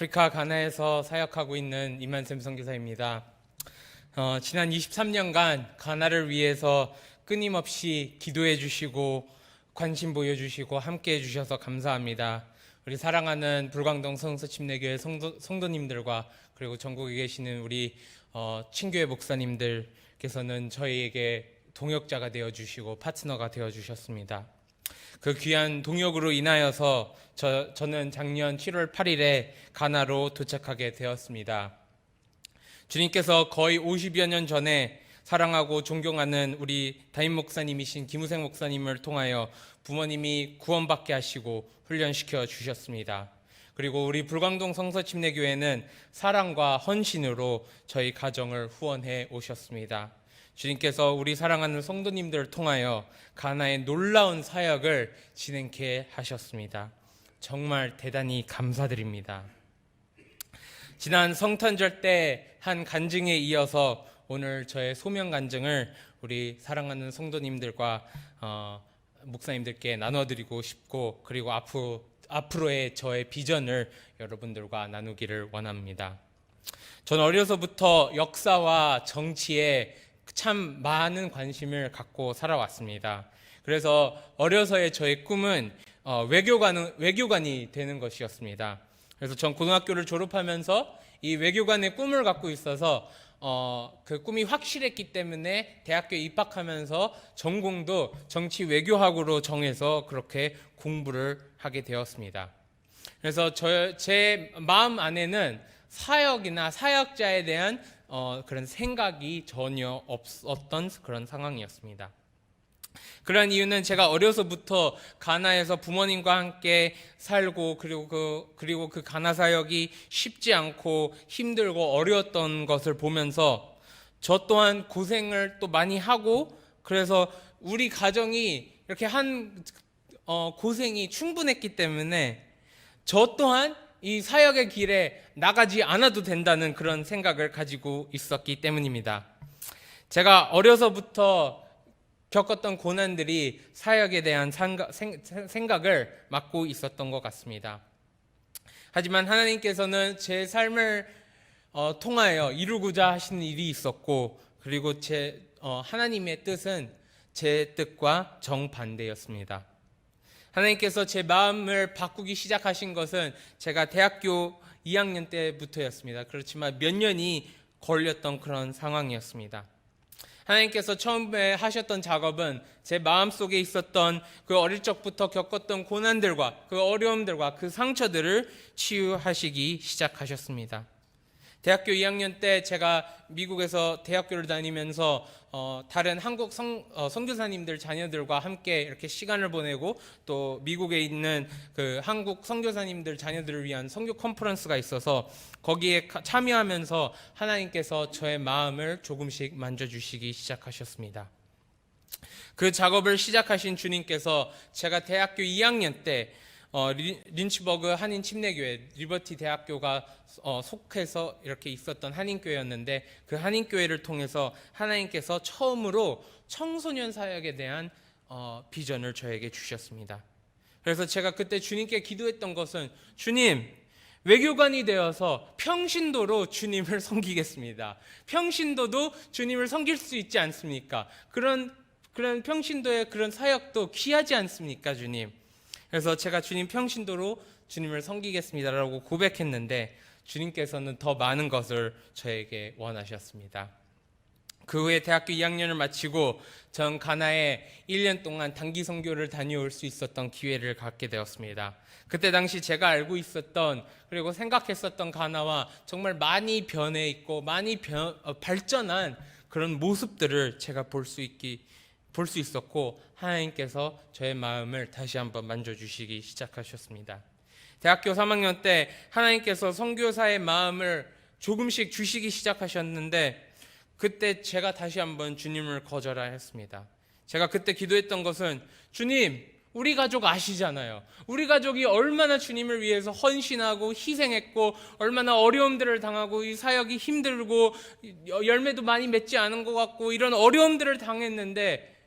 아프리카 가나에서 사역하고 있는 이만샘 선교사입니다. 지난 23년간 가나를 위해서 끊임없이 기도해 주시고 관심 보여주시고 함께 해주셔서 감사합니다. 우리 사랑하는 불광동 성서침례교회 성도님들과 그리고 전국에 계시는 우리 친교회 목사님들께서는 저희에게 동역자가 되어주시고 파트너가 되어주셨습니다. 그 귀한 동역으로 인하여서 저는 작년 7월 8일에 가나로 도착하게 되었습니다. 주님께서 거의 50여 년 전에 사랑하고 존경하는 우리 담임 목사님이신 김우생 목사님을 통하여 부모님이 구원받게 하시고 훈련시켜 주셨습니다. 그리고 우리 불광동 성서침례교회는 사랑과 헌신으로 저희 가정을 후원해 오셨습니다. 주님께서 우리 사랑하는 성도님들을 통하여 가나의 놀라운 사역을 진행케 하셨습니다. 정말 대단히 감사드립니다. 지난 성탄절 때 한 간증에 이어서 오늘 저의 소명 간증을 우리 사랑하는 성도님들과 목사님들께 나눠드리고 싶고, 그리고 앞으로의 저의 비전을 여러분들과 나누기를 원합니다. 전 어려서부터 역사와 정치에 참 많은 관심을 갖고 살아왔습니다. 그래서 어려서의 저의 꿈은 외교관이 되는 것이었습니다. 그래서 전 고등학교를 졸업하면서 이 외교관의 꿈을 갖고 있어서 그 꿈이 확실했기 때문에 대학교에 입학하면서 전공도 정치 외교학으로 정해서 그렇게 공부를 하게 되었습니다. 그래서 제 마음 안에는 사역이나 사역자에 대한 그런 생각이 전혀 없었던 그런 상황이었습니다. 그런 이유는 제가 어려서부터 가나에서 부모님과 함께 살고 그리고 그 가나 사역이 쉽지 않고 힘들고 어려웠던 것을 보면서 저 또한 고생을 또 많이 하고, 그래서 우리 가정이 이렇게 고생이 충분했기 때문에 저 또한 이 사역의 길에 나가지 않아도 된다는 그런 생각을 가지고 있었기 때문입니다. 제가 어려서부터 겪었던 고난들이 사역에 대한 생각을 막고 있었던 것 같습니다. 하지만 하나님께서는 제 삶을 통하여 이루고자 하시는 일이 있었고, 그리고 하나님의 뜻은 제 뜻과 정반대였습니다. 하나님께서 제 마음을 바꾸기 시작하신 것은 제가 대학교 2학년 때부터였습니다. 그렇지만 몇 년이 걸렸던 그런 상황이었습니다. 하나님께서 처음에 하셨던 작업은 제 마음속에 있었던 그 어릴 적부터 겪었던 고난들과 그 어려움들과 그 상처들을 치유하시기 시작하셨습니다. 대학교 2학년 때 제가 미국에서 대학교를 다니면서 다른 한국 선교사님들 자녀들과 함께 이렇게 시간을 보내고, 또 미국에 있는 그 한국 선교사님들 자녀들을 위한 선교 컨퍼런스가 있어서 거기에 참여하면서 하나님께서 저의 마음을 조금씩 만져주시기 시작하셨습니다. 그 작업을 시작하신 주님께서 제가 대학교 2학년 때 린치버그 한인 침례교회 리버티 대학교가 속해서 이렇게 있었던 한인교회였는데, 그 한인교회를 통해서 하나님께서 처음으로 청소년 사역에 대한 비전을 저에게 주셨습니다. 그래서 제가 그때 주님께 기도했던 것은, 주님, 외교관이 되어서 평신도로 주님을 섬기겠습니다. 평신도도 주님을 섬길 수 있지 않습니까? 그런 평신도의 그런 사역도 귀하지 않습니까, 주님? 그래서 제가 주님 평신도로 주님을 섬기겠습니다라고 고백했는데, 주님께서는 더 많은 것을 저에게 원하셨습니다. 그 후에 대학교 2학년을 마치고 전 가나에 1년 동안 단기 선교를 다녀올 수 있었던 기회를 갖게 되었습니다. 그때 당시 제가 알고 있었던 그리고 생각했었던 가나와 정말 많이 변해 있고 많이 발전한 그런 모습들을 제가 볼 수 있었고, 하나님께서 저의 마음을 다시 한번 만져주시기 시작하셨습니다. 대학교 3학년 때 하나님께서 선교사의 마음을 조금씩 주시기 시작하셨는데, 그때 제가 다시 한번 주님을 거절했습니다. 제가 그때 기도했던 것은, 주님, 우리 가족 아시잖아요. 우리 가족이 얼마나 주님을 위해서 헌신하고 희생했고, 얼마나 어려움들을 당하고, 이 사역이 힘들고 열매도 많이 맺지 않은 것 같고, 이런 어려움들을 당했는데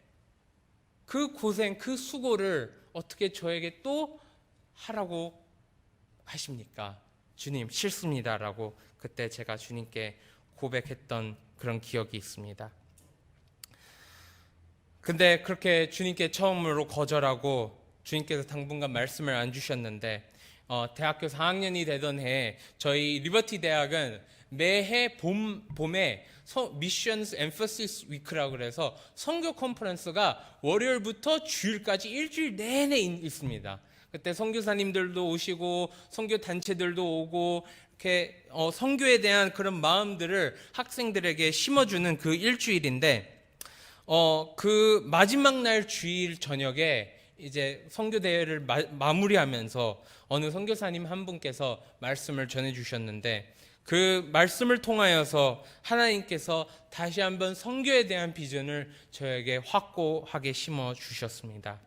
그 고생, 그 수고를 어떻게 저에게 또 하라고 하십니까? 주님 싫습니다라고 그때 제가 주님께 고백했던 그런 기억이 있습니다. 근데 그렇게 주님께 처음으로 거절하고 주님께서 당분간 말씀을 안 주셨는데 대학교 4학년이 되던 해에 저희 리버티 대학은 매해 봄에 미션스 엠퍼시스 위크라고 그래서 선교 컨퍼런스가 월요일부터 주일까지 일주일 내내 있습니다. 그때 선교사님들도 오시고 선교 단체들도 오고 이렇게 선교에 대한 그런 마음들을 학생들에게 심어주는 그 일주일인데 그 마지막 날 주일 저녁에 이제 선교 대회를 마무리하면서 어느 선교사님 한 분께서 말씀을 전해 주셨는데 그 말씀을 통하여서 하나님께서 다시 한번 선교에 대한 비전을 저에게 확고하게 심어 주셨습니다.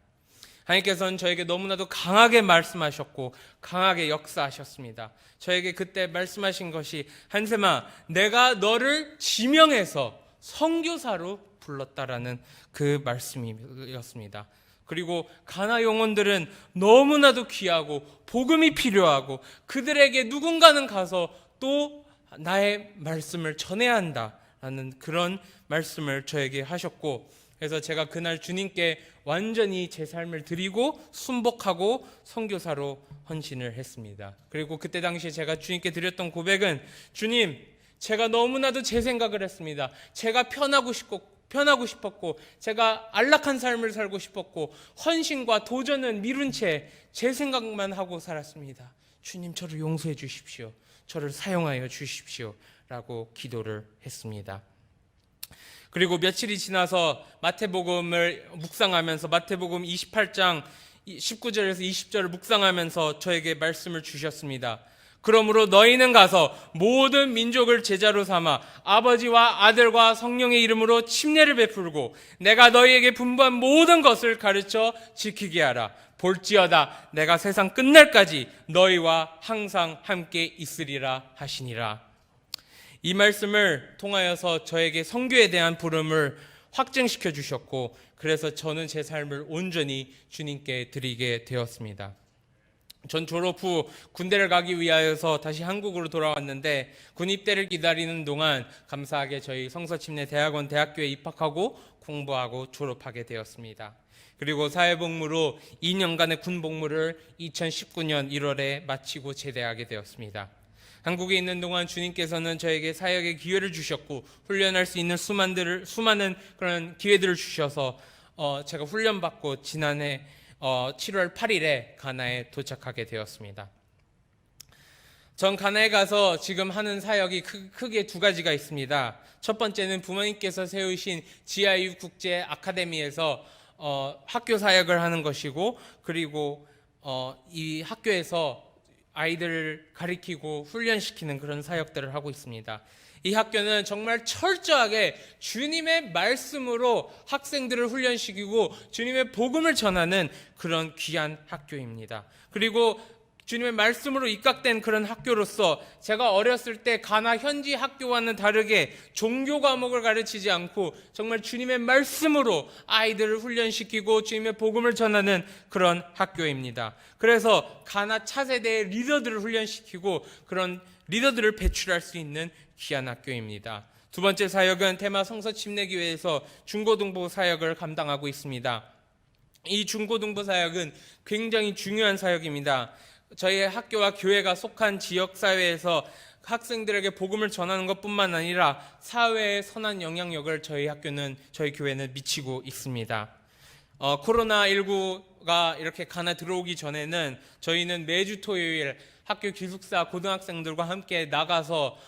하나님께서는 저에게 너무나도 강하게 말씀하셨고 강하게 역사하셨습니다. 저에게 그때 말씀하신 것이 한샘아, 내가 너를 지명해서 선교사로 불렀다라는 그 말씀이었습니다. 그리고 가나 영혼들은 너무나도 귀하고 복음이 필요하고 그들에게 누군가는 가서 또 나의 말씀을 전해야 한다라는 그런 말씀을 저에게 하셨고, 그래서 제가 그날 주님께 완전히 제 삶을 드리고 순복하고 선교사로 헌신을 했습니다. 그리고 그때 당시에 제가 주님께 드렸던 고백은, 주님, 제가 너무나도 제 생각을 했습니다. 제가 편하고 싶었고 제가 안락한 삶을 살고 싶었고 헌신과 도전은 미룬 채 제 생각만 하고 살았습니다. 주님, 저를 용서해 주십시오. 저를 사용하여 주십시오 라고 기도를 했습니다. 그리고 며칠이 지나서 마태복음을 묵상하면서 마태복음 28장 19절에서 20절을 묵상하면서 저에게 말씀을 주셨습니다. 그러므로 너희는 가서 모든 민족을 제자로 삼아 아버지와 아들과 성령의 이름으로 침례를 베풀고 내가 너희에게 분부한 모든 것을 가르쳐 지키게 하라. 볼지어다 내가 세상 끝날까지 너희와 항상 함께 있으리라 하시니라. 이 말씀을 통하여서 저에게 선교에 대한 부름을 확증시켜 주셨고, 그래서 저는 제 삶을 온전히 주님께 드리게 되었습니다. 전 졸업 후 군대를 가기 위하여서 다시 한국으로 돌아왔는데, 군 입대를 기다리는 동안 감사하게 저희 성서침례 대학원 대학교에 입학하고 공부하고 졸업하게 되었습니다. 그리고 사회복무로 2년간의 군복무를 2019년 1월에 마치고 제대하게 되었습니다. 한국에 있는 동안 주님께서는 저에게 사역의 기회를 주셨고 훈련할 수 있는 수많은 그런 기회들을 주셔서 제가 훈련받고 지난해 7월 8일에 가나에 도착하게 되었습니다. 전 가나에 가서 지금 하는 사역이 크게 두 가지가 있습니다. 첫 번째는 부모님께서 세우신 GIU 국제 아카데미에서 학교 사역을 하는 것이고, 그리고 이 학교에서 아이들을 가리키고 훈련시키는 그런 사역들을 하고 있습니다. 이 학교는 정말 철저하게 주님의 말씀으로 학생들을 훈련시키고 주님의 복음을 전하는 그런 귀한 학교입니다. 그리고 주님의 말씀으로 입각된 그런 학교로서 제가 어렸을 때 가나 현지 학교와는 다르게 종교 과목을 가르치지 않고 정말 주님의 말씀으로 아이들을 훈련시키고 주님의 복음을 전하는 그런 학교입니다. 그래서 가나 차세대의 리더들을 훈련시키고 그런 리더들을 배출할 수 있는 귀한 학교입니다. 두 번째 사역은 테마 성서침례교회에서 중고등부 사역을 감당하고 있습니다. 이 중고등부 사역은 굉장히 중요한 사역입니다. 저희 학교와 교회가 속한 지역사회에서 학생들에게 복음을 전하는 것뿐만 아니라 사회에 선한 영향력을 저희 교회는 미치고 있습니다. 코로나19가 이렇게 가나 들어오기 전에는 저희는 매주 토요일 학교 기숙사 고등학생들과 함께 나가서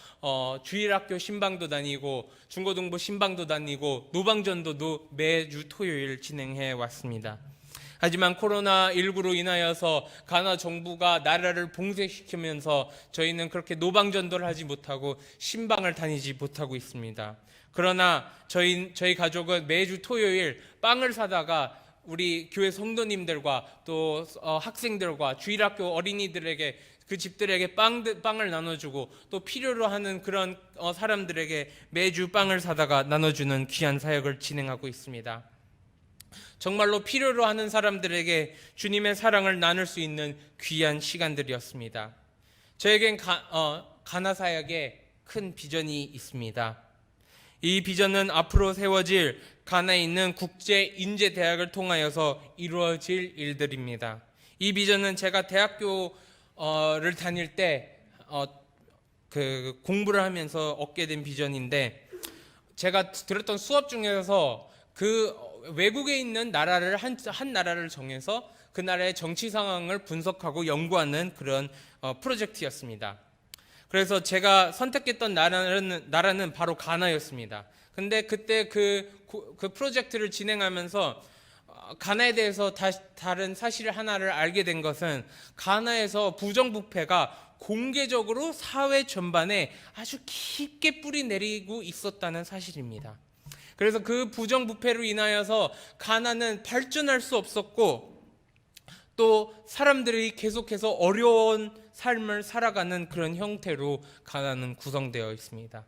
주일학교 신방도 다니고 중고등부 신방도 다니고 노방전도도 매주 토요일 진행해 왔습니다. 하지만 코로나19로 인하여서 가나 정부가 나라를 봉쇄시키면서 저희는 그렇게 노방전도를 하지 못하고 신방을 다니지 못하고 있습니다. 그러나 저희 가족은 매주 토요일 빵을 사다가 우리 교회 성도님들과 또 학생들과 주일학교 어린이들에게 그 집들에게 빵을 나눠주고 또 필요로 하는 그런 사람들에게 매주 빵을 사다가 나눠주는 귀한 사역을 진행하고 있습니다. 정말로 필요로 하는 사람들에게 주님의 사랑을 나눌 수 있는 귀한 시간들이었습니다. 저에겐 가나 사역에 큰 비전이 있습니다. 이 비전은 앞으로 세워질 가나에 있는 국제 인재 대학을 통하여서 이루어질 일들입니다. 이 비전은 제가 대학교를 다닐 때 그 공부를 하면서 얻게 된 비전인데, 제가 들었던 수업 중에서 그 외국에 있는 나라를 한 나라를 정해서 그 나라의 정치 상황을 분석하고 연구하는 그런 프로젝트였습니다. 그래서 제가 선택했던 나라는 바로 가나였습니다. 근데 그때 그 프로젝트를 진행하면서 가나에 대해서 다른 사실 하나를 알게 된 것은, 가나에서 부정부패가 공개적으로 사회 전반에 아주 깊게 뿌리 내리고 있었다는 사실입니다. 그래서 그 부정부패로 인하여서 가나는 발전할 수 없었고, 또 사람들이 계속해서 어려운 삶을 살아가는 그런 형태로 가나는 구성되어 있습니다.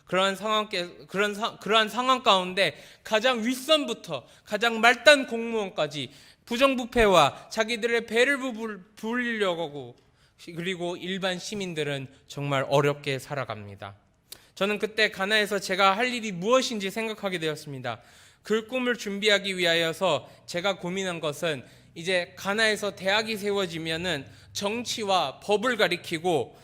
그러한 상황 가운데 가장 윗선부터 가장 말단 공무원까지 부정부패와 자기들의 배를 불리려고 하고, 그리고 일반 시민들은 정말 어렵게 살아갑니다. 저는 그때 가나에서 제가 할 일이 무엇인지 생각하게 되었습니다. 그 꿈을 준비하기 위하여서 제가 고민한 것은, 이제 가나에서 대학이 세워지면은 정치와 법을 가리키고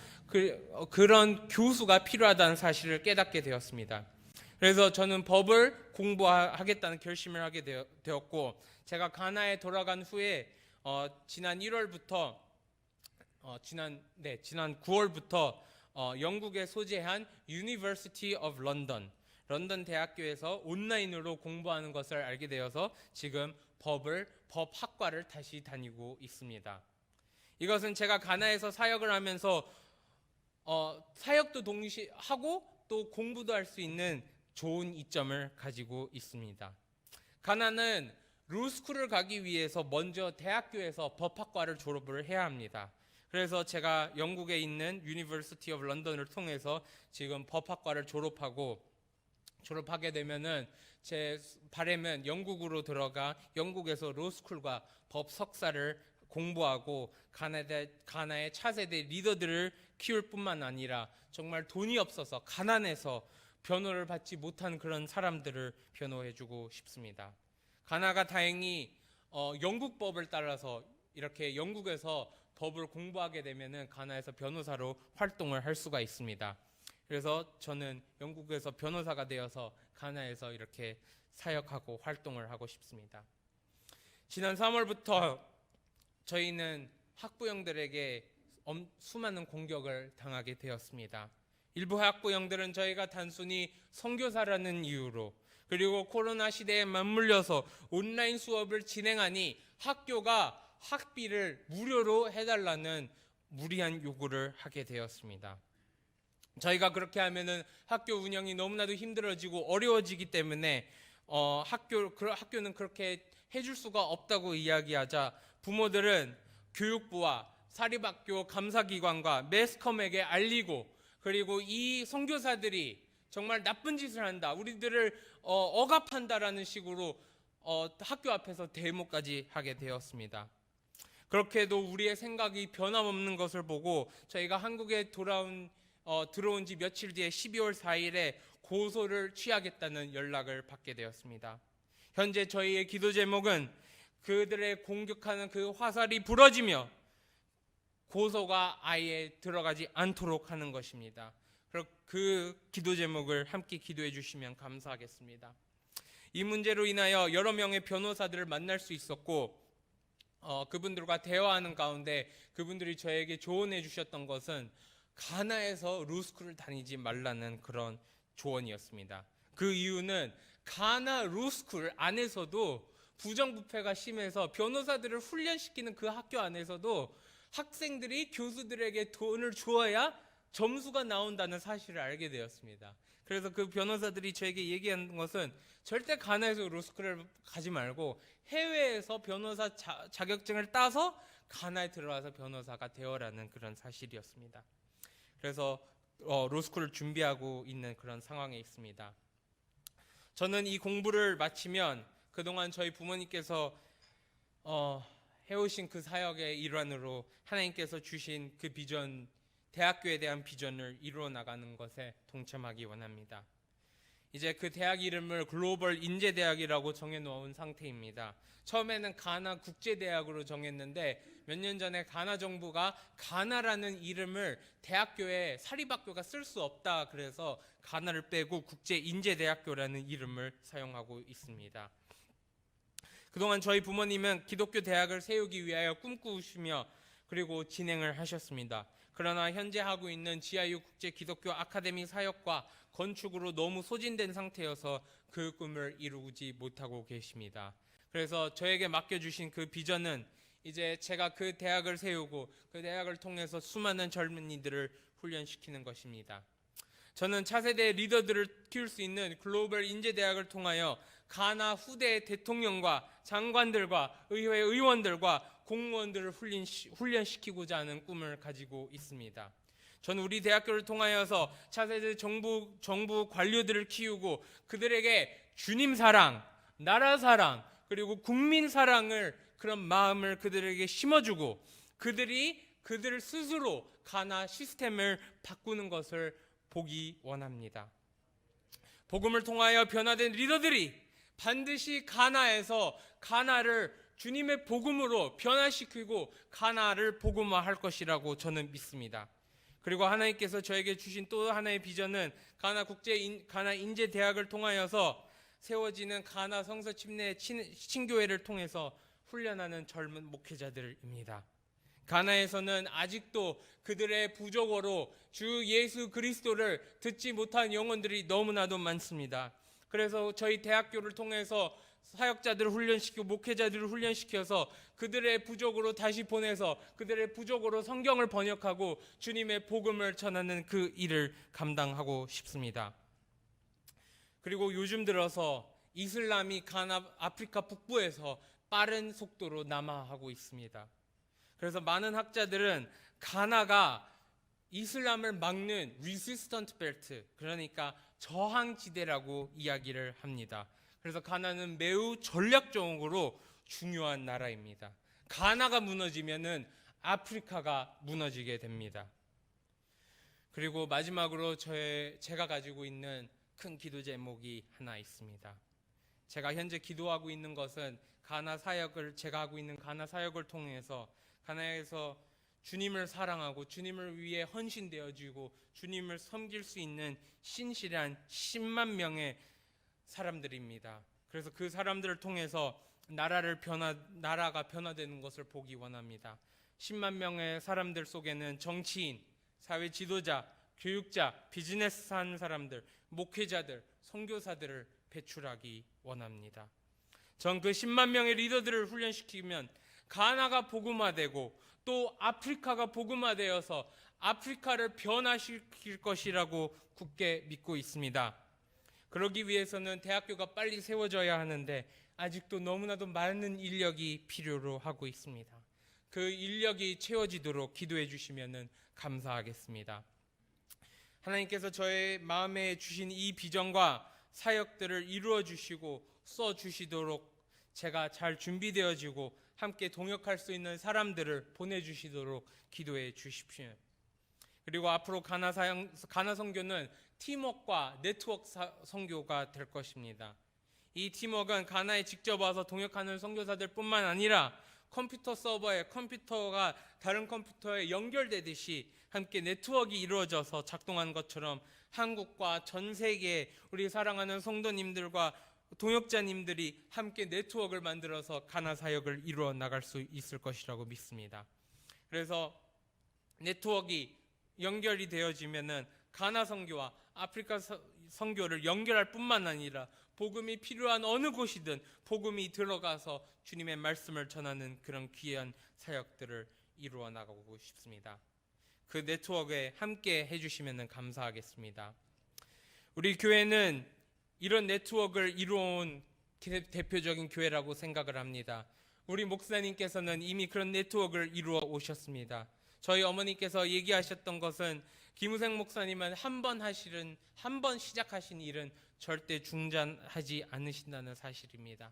그런 교수가 필요하다는 사실을 깨닫게 되었습니다. 그래서 저는 법을 공부하겠다는 결심을 하게 되었고, 제가 가나에 돌아간 후에 지난 1월부터 지난 9월부터 영국에 소재한 University of London, 런던 대학교에서 온라인으로 공부하는 것을 알게 되어서 지금 법학과를 다시 다니고 있습니다. 이것은 제가 가나에서 사역을 하면서 사역도 동시에 하고 또 공부도 할 수 있는 좋은 이점을 가지고 있습니다. 가나는 로스쿨을 가기 위해서 먼저 대학교에서 법학과를 졸업을 해야 합니다. 그래서 제가 영국에 있는 유니버시티 오브 런던을 통해서 지금 법학과를 졸업하게 되면은 제 바람은 영국으로 들어가 영국에서 로스쿨과 법 석사를 공부하고 가나의 차세대 리더들을 키울 뿐만 아니라 정말 돈이 없어서 가난해서 변호를 받지 못한 그런 사람들을 변호해주고 싶습니다. 가나가 다행히 영국 법을 따라서 이렇게 영국에서 법을 공부하게 되면은 가나에서 변호사로 활동을 할 수가 있습니다. 그래서 저는 영국에서 변호사가 되어서 가나에서 이렇게 사역하고 활동을 하고 싶습니다. 지난 3월부터 저희는 학부형들에게 수많은 공격을 당하게 되었습니다. 일부 학부형들은 저희가 단순히 선교사라는 이유로, 그리고 코로나 시대에 맞물려서 온라인 수업을 진행하니 학교가 학비를 무료로 해달라는 무리한 요구를 하게 되었습니다. 저희가 그렇게 하면은 학교 운영이 너무나도 힘들어지고 어려워지기 때문에 학교는 그렇게 해줄 수가 없다고 이야기하자, 부모들은 교육부와 사립학교 감사기관과 매스컴에게 알리고, 그리고 이 선교사들이 정말 나쁜 짓을 한다, 우리들을 억압한다라는 식으로 학교 앞에서 데모까지 하게 되었습니다. 그렇게도 우리의 생각이 변함없는 것을 보고 저희가 한국에 들어온 지 며칠 뒤에 12월 4일에 고소를 취하겠다는 연락을 받게 되었습니다. 현재 저희의 기도 제목은 그들의 공격하는 그 화살이 부러지며 고소가 아예 들어가지 않도록 하는 것입니다. 그 기도 제목을 함께 기도해 주시면 감사하겠습니다. 이 문제로 인하여 여러 명의 변호사들을 만날 수 있었고, 그분들과 대화하는 가운데 그분들이 저에게 조언해 주셨던 것은 가나에서 로스쿨을 다니지 말라는 그런 조언이었습니다. 그 이유는 가나 로스쿨 안에서도 부정부패가 심해서 변호사들을 훈련시키는 그 학교 안에서도 학생들이 교수들에게 돈을 주어야 점수가 나온다는 사실을 알게 되었습니다. 그래서 그 변호사들이 저에게 얘기한 것은 절대 가나에서 로스쿨을 가지 말고 해외에서 변호사 자격증을 따서 가나에 들어와서 변호사가 되어라는 그런 사실이었습니다. 그래서 로스쿨을 준비하고 있는 그런 상황에 있습니다. 저는 이 공부를 마치면 그동안 저희 부모님께서 해오신 그 사역의 일환으로 하나님께서 주신 그 비전이 대학교에 대한 비전을 이루어 나가는 것에 동참하기 원합니다. 이제 그 대학 이름을 글로벌 인재대학이라고 정해놓은 상태입니다. 처음에는 가나 국제대학으로 정했는데 몇 년 전에 가나 정부가 가나라는 이름을 대학교에 사립학교가 쓸 수 없다 그래서 가나를 빼고 국제인재대학교라는 이름을 사용하고 있습니다. 그동안 저희 부모님은 기독교 대학을 세우기 위하여 꿈꾸시며 그리고 진행을 하셨습니다. 그러나 현재 하고 있는 GIU 국제 기독교 아카데미 사역과 건축으로 너무 소진된 상태여서 그 꿈을 이루지 못하고 계십니다. 그래서 저에게 맡겨주신 그 비전은 이제 제가 그 대학을 세우고 그 대학을 통해서 수많은 젊은이들을 훈련시키는 것입니다. 저는 차세대 리더들을 키울 수 있는 글로벌 인재대학을 통하여 가나 후대 대통령과 장관들과 의회 의원들과 공무원들을 훈련시키고자 하는 꿈을 가지고 있습니다. 저는 우리 대학교를 통하여서 차세대 정부 관료들을 키우고 그들에게 주님 사랑, 나라 사랑, 그리고 국민 사랑을 그런 마음을 그들에게 심어주고 그들 스스로 가나 시스템을 바꾸는 것을 보기 원합니다. 복음을 통하여 변화된 리더들이 반드시 가나에서 가나를 주님의 복음으로 변화시키고 가나를 복음화할 것이라고 저는 믿습니다. 그리고 하나님께서 저에게 주신 또 하나의 비전은 가나 인재대학을 통하여서 세워지는 가나 성서 침례 신교회를 통해서 훈련하는 젊은 목회자들입니다. 가나에서는 아직도 그들의 부족어로 주 예수 그리스도를 듣지 못한 영혼들이 너무나도 많습니다. 그래서 저희 대학교를 통해서 사역자들을 훈련시키고 목회자들을 훈련시켜서 그들의 부족으로 다시 보내서 그들의 부족으로 성경을 번역하고 주님의 복음을 전하는 그 일을 감당하고 싶습니다. 그리고 요즘 들어서 이슬람이 가나 아프리카 북부에서 빠른 속도로 남하하고 있습니다. 그래서 많은 학자들은 가나가 이슬람을 막는 resistant belt, 그러니까 저항지대라고 이야기를 합니다. 그래서 가나는 매우 전략적으로 중요한 나라입니다. 가나가 무너지면은 아프리카가 무너지게 됩니다. 그리고 마지막으로 제가 가지고 있는 큰 기도 제목이 하나 있습니다. 제가 현재 기도하고 있는 것은 제가 하고 있는 가나 사역을 통해서 가나에서 주님을 사랑하고 주님을 위해 헌신되어지고 주님을 섬길 수 있는 신실한 10만 명의 사람들입니다. 그래서 그 사람들을 통해서 나라가 변화되는 것을 보기 원합니다. 10만 명의 사람들 속에는 정치인, 사회 지도자, 교육자, 비즈니스 하는 사람들, 목회자들, 선교사들을 배출하기 원합니다. 전 그 10만 명의 리더들을 훈련시키면 가나가 복음화되고 또 아프리카가 복음화되어서 아프리카를 변화시킬 것이라고 굳게 믿고 있습니다. 그러기 위해서는 대학교가 빨리 세워져야 하는데 아직도 너무나도 많은 인력이 필요로 하고 있습니다. 그 인력이 채워지도록 기도해 주시면 감사하겠습니다. 하나님께서 저의 마음에 주신 이 비전과 사역들을 이루어 주시고 써 주시도록 제가 잘 준비되어지고 함께 동역할 수 있는 사람들을 보내주시도록 기도해 주십시오. 그리고 앞으로 가나 선교는 팀워크와 네트워크 선교가 될 것입니다. 이 팀워크는 가나에 직접 와서 동역하는 선교사들 뿐만 아니라 컴퓨터 서버에 컴퓨터가 다른 컴퓨터에 연결되듯이 함께 네트워크가 이루어져서 작동하는 것처럼 한국과 전 세계 우리 사랑하는 성도님들과 동역자님들이 함께 네트워크를 만들어서 가나 사역을 이루어 나갈 수 있을 것이라고 믿습니다. 그래서 네트워크가 연결이 되어지면은 가나 선교와 아프리카 선교를 연결할 뿐만 아니라 복음이 필요한 어느 곳이든 복음이 들어가서 주님의 말씀을 전하는 그런 귀한 사역들을 이루어 나가고 싶습니다. 그 네트워크에 함께 해주시면 감사하겠습니다. 우리 교회는 이런 네트워크를 이루어온 대표적인 교회라고 생각을 합니다. 우리 목사님께서는 이미 그런 네트워크를 이루어 오셨습니다. 저희 어머니께서 얘기하셨던 것은 김우생 목사님은 한 번 시작하신 일은 절대 중단하지 않으신다는 사실입니다.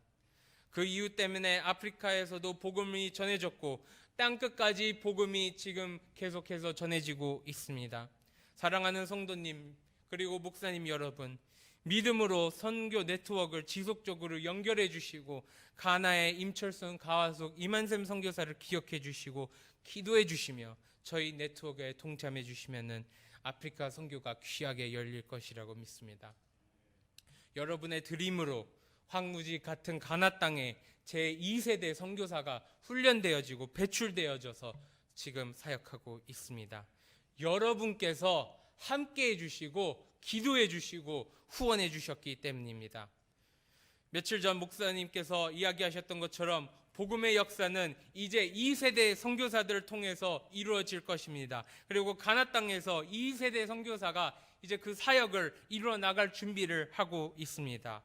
그 이유 때문에 아프리카에서도 복음이 전해졌고 땅끝까지 복음이 지금 계속해서 전해지고 있습니다. 사랑하는 성도님 그리고 목사님 여러분, 믿음으로 선교 네트워크를 지속적으로 연결해 주시고 가나의 임철순, 가와숙, 이만샘 선교사를 기억해 주시고 기도해 주시며 저희 네트워크에 동참해 주시면은 아프리카 선교가 귀하게 열릴 것이라고 믿습니다. 여러분의 드림으로 황무지 같은 가나 땅에 제2세대 선교사가 훈련되어지고 배출되어져서 지금 사역하고 있습니다. 여러분께서 함께 해주시고 기도해 주시고 후원해 주셨기 때문입니다. 며칠 전 목사님께서 이야기하셨던 것처럼 복음의 역사는 이제 2세대 선교사들을 통해서 이루어질 것입니다. 그리고 가나 땅에서 2세대 선교사가 이제 그 사역을 이루어 나갈 준비를 하고 있습니다.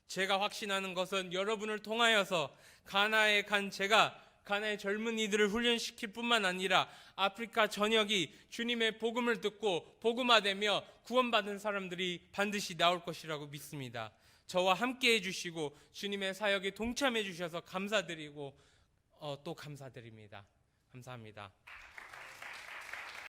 제가 확신하는 것은 여러분을 통하여서 가나에 간 제가 가나의 젊은이들을 훈련시킬 뿐만 아니라 아프리카 전역이 주님의 복음을 듣고 복음화되며 구원받은 사람들이 반드시 나올 것이라고 믿습니다. 저와 함께 해주시고 주님의 사역에 동참해 주셔서 감사드리고 또 감사드립니다. 감사합니다.